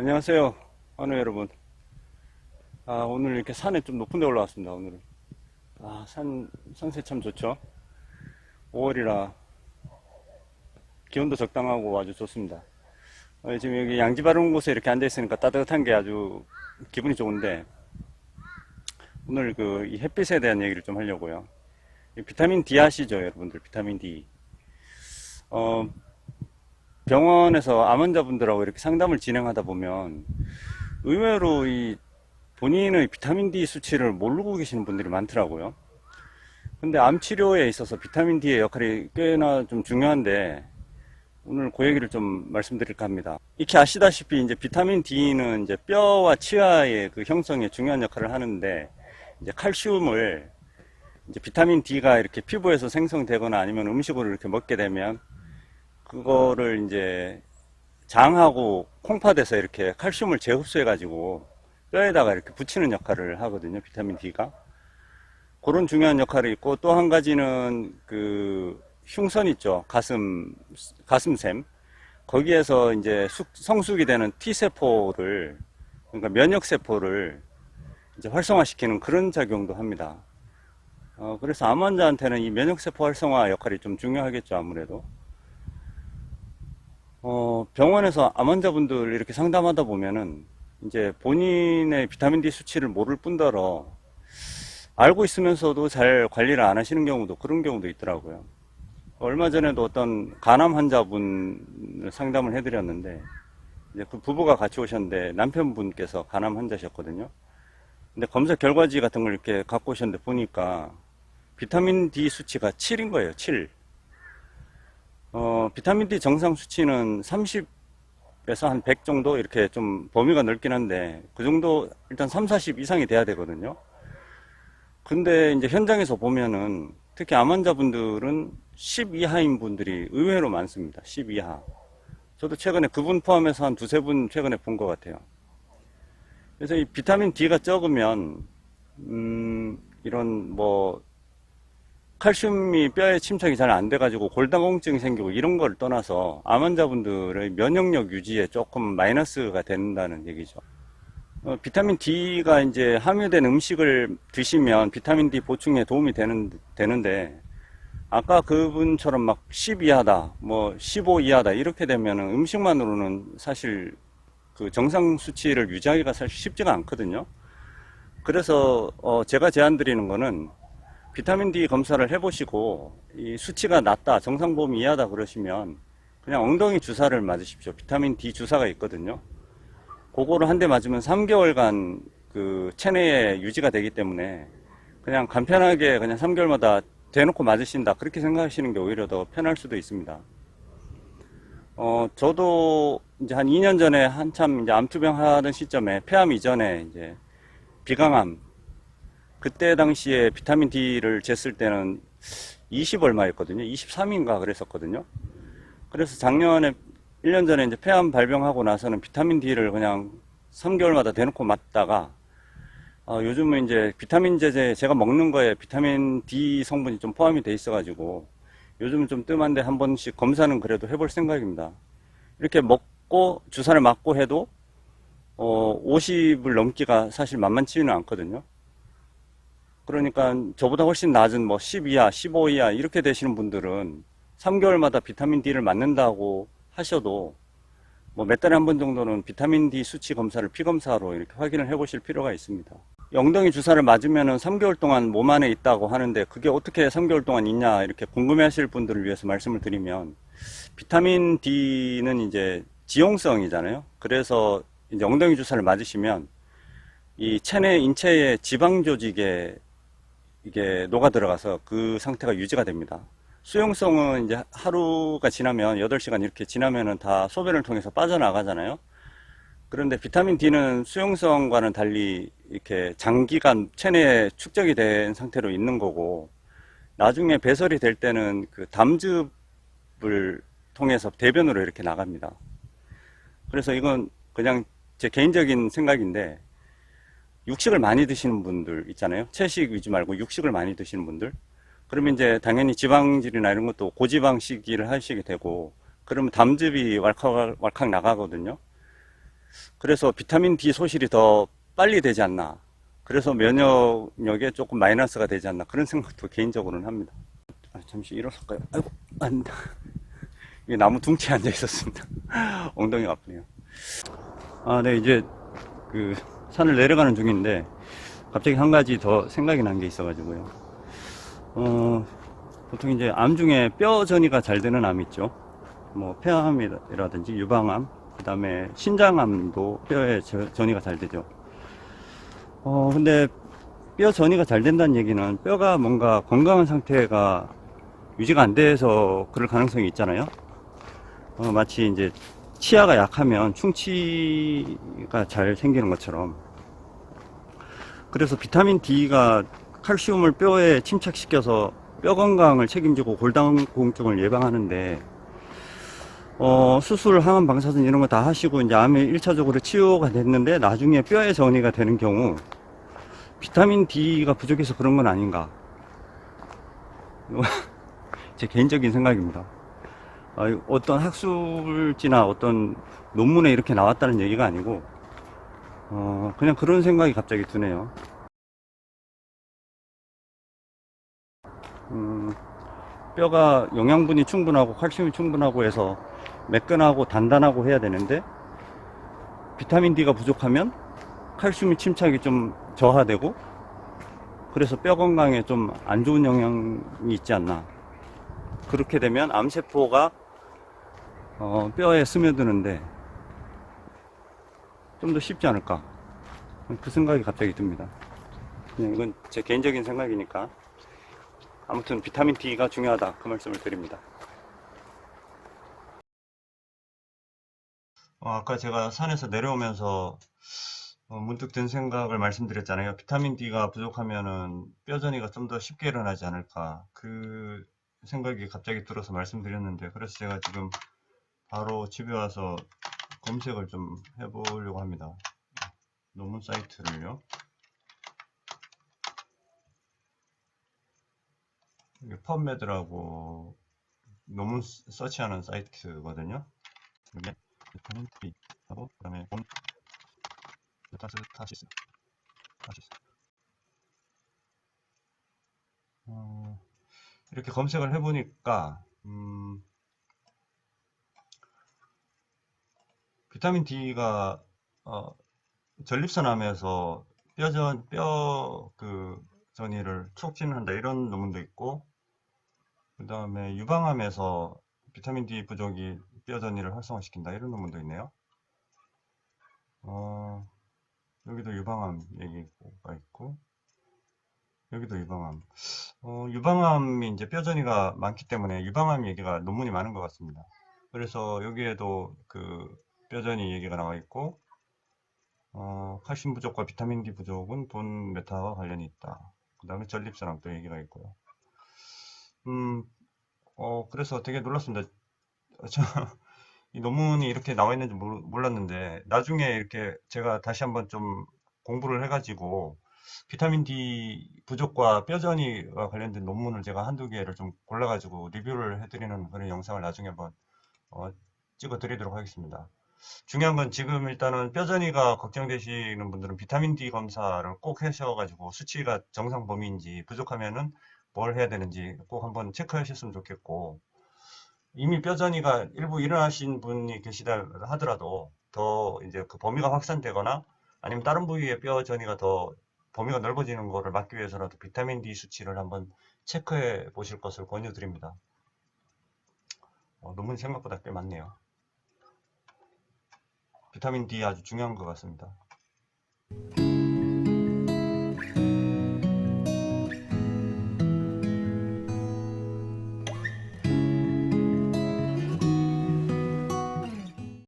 안녕하세요, 한우 여러분. 오늘 이렇게 산에 좀 높은 데 올라왔습니다, 오늘은. 산세 참 좋죠. 5월이라 기온도 적당하고 아주 좋습니다. 지금 여기 양지 바른 곳에 이렇게 앉아 있으니까 따뜻한 게 아주 기분이 좋은데, 오늘 이 햇빛에 대한 얘기를 좀 하려고요. 이 비타민 D 아시죠, 여러분들? 비타민 D. 어, 병원에서 암 환자분들하고 이렇게 상담을 진행하다 보면, 의외로 이 본인의 비타민 D 수치를 모르고 계시는 분들이 많더라고요. 근데 암 치료에 있어서 비타민 D의 역할이 꽤나 좀 중요한데, 오늘 그 얘기를 좀 말씀드릴까 합니다. 익히 아시다시피 이제 비타민 D는 이제 뼈와 치아의 그 형성에 중요한 역할을 하는데, 이제 칼슘을 이제 비타민 D가 이렇게 피부에서 생성되거나 아니면 음식으로 이렇게 먹게 되면 그거를 이제 장하고 콩팥에서 이렇게 칼슘을 재흡수해 가지고 뼈에다가 이렇게 붙이는 역할을 하거든요, 비타민 D가. 그런 중요한 역할이 있고, 또 한 가지는 흉선 있죠. 가슴샘. 거기에서 이제 성숙이 되는 T세포를, 그러니까 면역세포를 이제 활성화시키는 그런 작용도 합니다. 그래서 암 환자한테는 이 면역세포 활성화 역할이 좀 중요하겠죠, 아무래도. 병원에서 암 환자분들 이렇게 상담하다 보면은 이제 본인의 비타민 D 수치를 모를 뿐더러 알고 있으면서도 잘 관리를 안 하시는 경우도, 그런 경우도 있더라고요. 얼마 전에도 어떤 간암 환자분을 상담을 해드렸는데, 이제 그 부부가 같이 오셨는데 남편분께서 간암 환자셨거든요. 근데 검사 결과지 같은 걸 이렇게 갖고 오셨는데 보니까 비타민 D 수치가 7인 거예요, 7. 비타민 D 정상 수치는 30에서 한 100 정도 이렇게 좀 범위가 넓긴 한데, 그 정도 일단 3, 40 이상이 돼야 되거든요. 근데 이제 현장에서 보면은 특히 암 환자분들은 10 이하인 분들이 의외로 많습니다. 10 이하. 저도 최근에 그분 포함해서 한 두세 분 최근에 본 것 같아요. 그래서 이 비타민 D가 적으면, 이런 칼슘이 뼈에 침착이 잘 안 돼가지고 골다공증이 생기고 이런 걸 떠나서 암 환자분들의 면역력 유지에 조금 마이너스가 된다는 얘기죠. 비타민 D가 이제 함유된 음식을 드시면 비타민 D 보충에 도움이 되는데, 아까 그분처럼 막 10 이하다, 15 이하다 이렇게 되면 음식만으로는 사실 그 정상 수치를 유지하기가 사실 쉽지가 않거든요. 그래서 제가 제안드리는 거는 비타민 D 검사를 해보시고 이 수치가 낮다, 정상 범위 이하다 그러시면 그냥 엉덩이 주사를 맞으십시오. 비타민 D 주사가 있거든요. 그거를 한 대 맞으면 3개월간 그 체내에 유지가 되기 때문에 그냥 간편하게 그냥 3개월마다 대놓고 맞으신다, 그렇게 생각하시는 게 오히려 더 편할 수도 있습니다. 저도 이제 한 2년 전에 한참 이제 암투병 하던 시점에 폐암 이전에 이제 비강암, 그때 당시에 비타민 D를 쟀을 때는 20 얼마였거든요. 23인가 그랬었거든요. 그래서 작년에 1년 전에 이제 폐암 발병하고 나서는 비타민 D를 그냥 3개월마다 대놓고 맞다가, 요즘은 이제 비타민 제제 제가 먹는 거에 비타민 D 성분이 좀 포함이 돼 있어가지고 요즘은 좀 뜸한데 한 번씩 검사는 그래도 해볼 생각입니다. 이렇게 먹고 주사를 맞고 해도 50을 넘기가 사실 만만치는 않거든요. 그러니까 저보다 훨씬 낮은 10 이하, 15 이하 이렇게 되시는 분들은 3개월마다 비타민 D를 맞는다고 하셔도 몇 달에 한 번 정도는 비타민 D 수치 검사를 피검사로 이렇게 확인을 해 보실 필요가 있습니다. 엉덩이 주사를 맞으면은 3개월 동안 몸 안에 있다고 하는데, 그게 어떻게 3개월 동안 있냐 이렇게 궁금해 하실 분들을 위해서 말씀을 드리면, 비타민 D는 이제 지용성이잖아요. 그래서 이제 엉덩이 주사를 맞으시면 이 체내 인체의 지방 조직에 이게 녹아 들어가서 그 상태가 유지가 됩니다. 수용성은 이제 하루가 지나면 8시간 이렇게 지나면은 다 소변을 통해서 빠져나가잖아요. 그런데 비타민 D는 수용성과는 달리 이렇게 장기간 체내에 축적이 된 상태로 있는 거고, 나중에 배설이 될 때는 그 담즙을 통해서 대변으로 이렇게 나갑니다. 그래서 이건 그냥 제 개인적인 생각인데, 육식을 많이 드시는 분들 있잖아요. 채식 위주 말고 육식을 많이 드시는 분들. 그러면 이제 당연히 지방질이나 이런 것도 고지방식을 하시게 되고, 그러면 담즙이 왈칵 나가거든요. 그래서 비타민 D 소실이 더 빨리 되지 않나. 그래서 면역력에 조금 마이너스가 되지 않나. 그런 생각도 개인적으로는 합니다. 아, 잠시 일어설까요? 아이고, 안, 이게 나무 둥치에 앉아 있었습니다. 엉덩이가 아프네요. 아, 네, 이제 그 산을 내려가는 중인데 갑자기 한 가지 더 생각이 난 게 있어가지고요. 보통 이제 암 중에 뼈 전이가 잘 되는 암 있죠. 뭐 폐암이라든지 유방암, 그 다음에 신장암도 뼈에 전이가 잘 되죠. 근데 뼈 전이가 잘 된다는 얘기는 뼈가 뭔가 건강한 상태가 유지가 안 돼서 그럴 가능성이 있잖아요. 마치 이제 치아가 약하면 충치가 잘 생기는 것처럼. 그래서 비타민 D가 칼슘을 뼈에 침착시켜서 뼈 건강을 책임지고 골다공증을 예방하는데, 수술, 항암 방사선 이런 거 다 하시고 이제 암이 1차적으로 치유가 됐는데 나중에 뼈에 전이가 되는 경우 비타민 D가 부족해서 그런 건 아닌가. 제 개인적인 생각입니다. 어떤 학술지나 어떤 논문에 이렇게 나왔다는 얘기가 아니고, 그냥 그런 생각이 갑자기 드네요. 뼈가 영양분이 충분하고 칼슘이 충분하고 해서 매끈하고 단단하고 해야 되는데, 비타민 D가 부족하면 칼슘이 침착이 좀 저하되고, 그래서 뼈 건강에 좀 안 좋은 영향이 있지 않나. 그렇게 되면 암세포가 뼈에 스며드는데 좀 더 쉽지 않을까. 그 생각이 갑자기 듭니다. 그냥 이건 제 개인적인 생각이니까. 아무튼 비타민 D가 중요하다. 그 말씀을 드립니다. 아까 제가 산에서 내려오면서 문득 든 생각을 말씀드렸잖아요. 비타민 D가 부족하면은 뼈전이가 좀 더 쉽게 일어나지 않을까. 그 생각이 갑자기 들어서 말씀드렸는데, 그래서 제가 지금 바로 집에 와서 검색을 좀 해보려고 합니다. 논문 사이트를요. 이게 펍메드라고 논문 서치하는 사이트거든요. 이게 비타민 D 하고 그다음에 온 메타스타시스 이렇게 검색을 해보니까 비타민 D가 전립선암에서 뼈 그 전이를 촉진한다 이런 논문도 있고, 그 다음에 유방암에서 비타민 D 부족이 뼈 전이를 활성화시킨다 이런 논문도 있네요. 여기도 유방암 얘기가 있고, 여기도 유방암. 유방암이 이제 뼈전이가 많기 때문에 유방암 얘기가 논문이 많은 것 같습니다. 그래서 여기에도 그 뼈전이 얘기가 나와 있고, 칼슘 부족과 비타민 D 부족은 본 메타와 관련이 있다. 그 다음에 전립선암 또 얘기가 있고요. 그래서 되게 놀랐습니다. 이 논문이 이렇게 나와 있는지 몰랐는데, 나중에 이렇게 제가 다시 한번 좀 공부를 해가지고, 비타민 D 부족과 뼈전이와 관련된 논문을 제가 한두 개를 좀 골라가지고 리뷰를 해드리는 그런 영상을 나중에 한번 찍어 드리도록 하겠습니다. 중요한 건 지금 일단은 뼈전이가 걱정되시는 분들은 비타민 D 검사를 꼭 하셔가지고 수치가 정상 범위인지 부족하면은 뭘 해야 되는지 꼭 한번 체크하셨으면 좋겠고, 이미 뼈전이가 일부 일어나신 분이 계시다 하더라도 더 이제 그 범위가 확산되거나 아니면 다른 부위의 뼈전이가 더 범위가 넓어지는 것을 막기 위해서라도 비타민 D 수치를 한번 체크해 보실 것을 권유드립니다. 논문이 생각보다 꽤 많네요. 비타민 D 아주 중요한 것 같습니다.